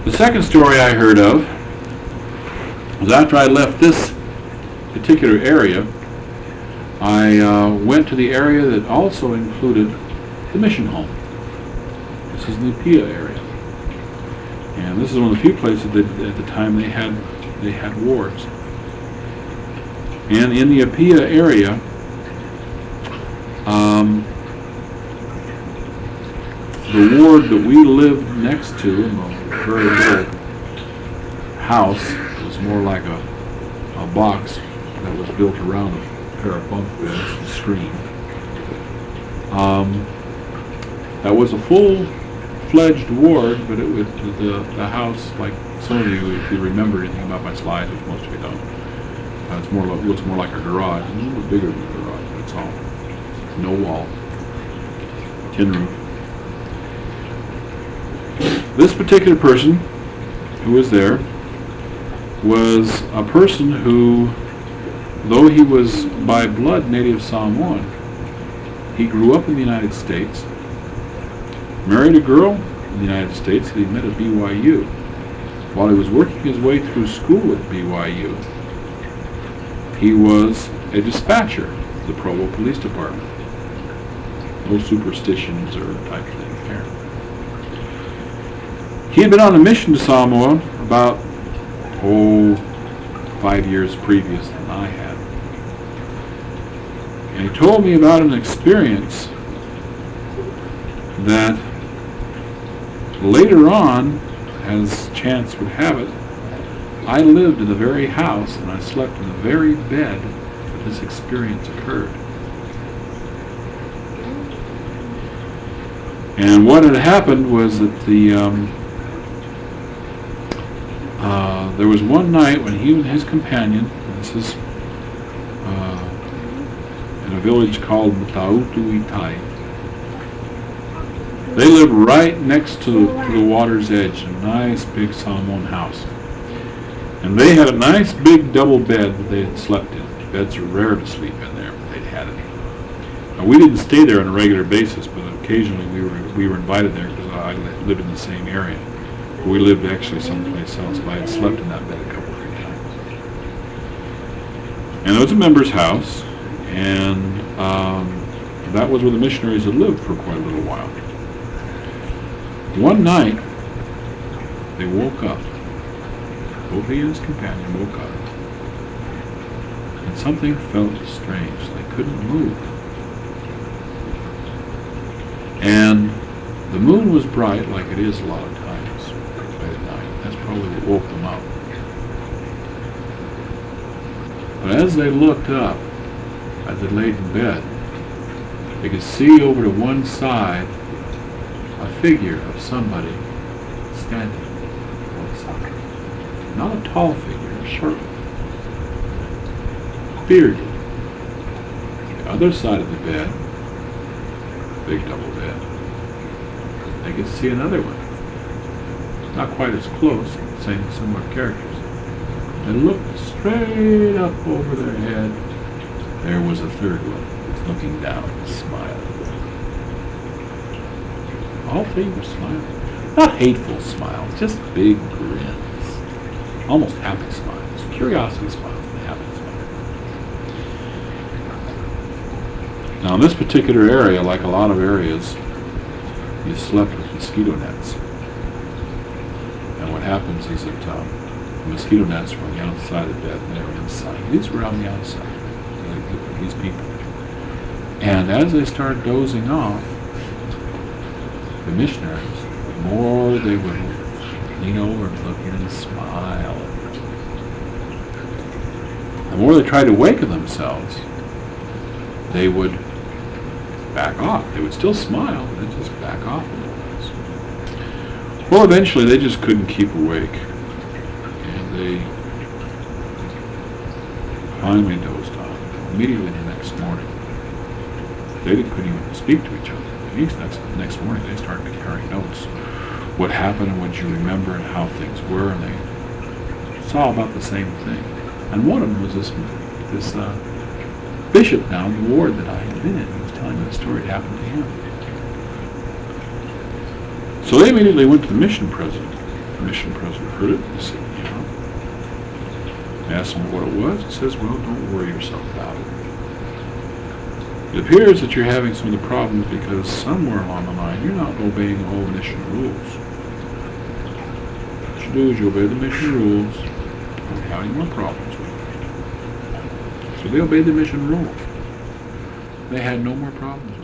The second story I heard of was after I left this particular area, I went to the area that also included the mission home. This is the Apia area. And this is one of the few places that at the time they had wards. And in the Apia area, the ward that we lived next to, in a very little house, was more like a box that was built around a pair of bunk beds and screened. That was a full-fledged ward, but it was the house, like some of you, if you remember anything about my slides, which most of you don't, looks more like a garage. It's a little bit bigger than a garage, that's all. No wall. Tin roof. This particular person who was there was a person who, though he was by blood native Samoan, he grew up in the United States, married a girl in the United States that he met at BYU. While he was working his way through school at BYU, he was a dispatcher of the Provo Police Department. No superstitions or type thing here. He had been on a mission to Samoa about, 5 years previous than I had. And he told me about an experience that later on, as chance would have it, I lived in the very house and I slept in the very bed that this experience occurred. And what had happened was that there was one night when he and his companion, this is in a village called Matautuitai, they lived right next to the water's edge, a nice big Samoan house. And they had a nice big double bed that they had slept in. Beds are rare to sleep in there, but they'd had it. Now, we didn't stay there on a regular basis, but occasionally we were invited there because I lived in the same area. We lived actually someplace else, but I had slept in that bed a couple of times. And it was a member's house, and that was where the missionaries had lived for quite a little while. One night, they woke up. Both he and his companion woke up. And something felt strange. They couldn't move. And the moon was bright, like it is a lot of times late at night. That's probably what woke them up. But as they looked up, as they laid in bed, they could see over to one side a figure of somebody standing on the side. Not a tall figure, a short one. Bearded. The other side of the bed, big double bed, they could see another one. Not quite as close, same similar characters. They looked straight up over their head. There was a third one, looking down and smiling. All three were smiling. Not hateful smiles, just big grins. Almost happy smiles. Curiosity smiles and happy smiles. Now in this particular area, like a lot of areas, you slept with mosquito nets. And what happens is that the mosquito nets were on the outside of the bed and they were inside. These were on the outside, these people. And as they started dozing off, the missionaries, the more they would lean over and look in and smile. The more they tried to waken themselves, they would back off. They would still smile, but they'd just back off a little bit. Well, eventually they just couldn't keep awake. And they finally dozed off. Immediately the next morning, they couldn't even speak to each other. The next morning they started to carry notes. What happened and what you remember and how things were, and they saw about the same thing. And one of them was this bishop down the ward that I had been in. He was telling me the story that happened to him. So they immediately went to the mission president The mission president heard it. He said, asked him what it was. He says, well, don't worry yourself about it. It appears that you're having some of the problems because somewhere along the line you're not obeying all the mission rules. What you do is you obey the mission rules, you don't have any more problems with it. So they obeyed the mission rules. They had no more problems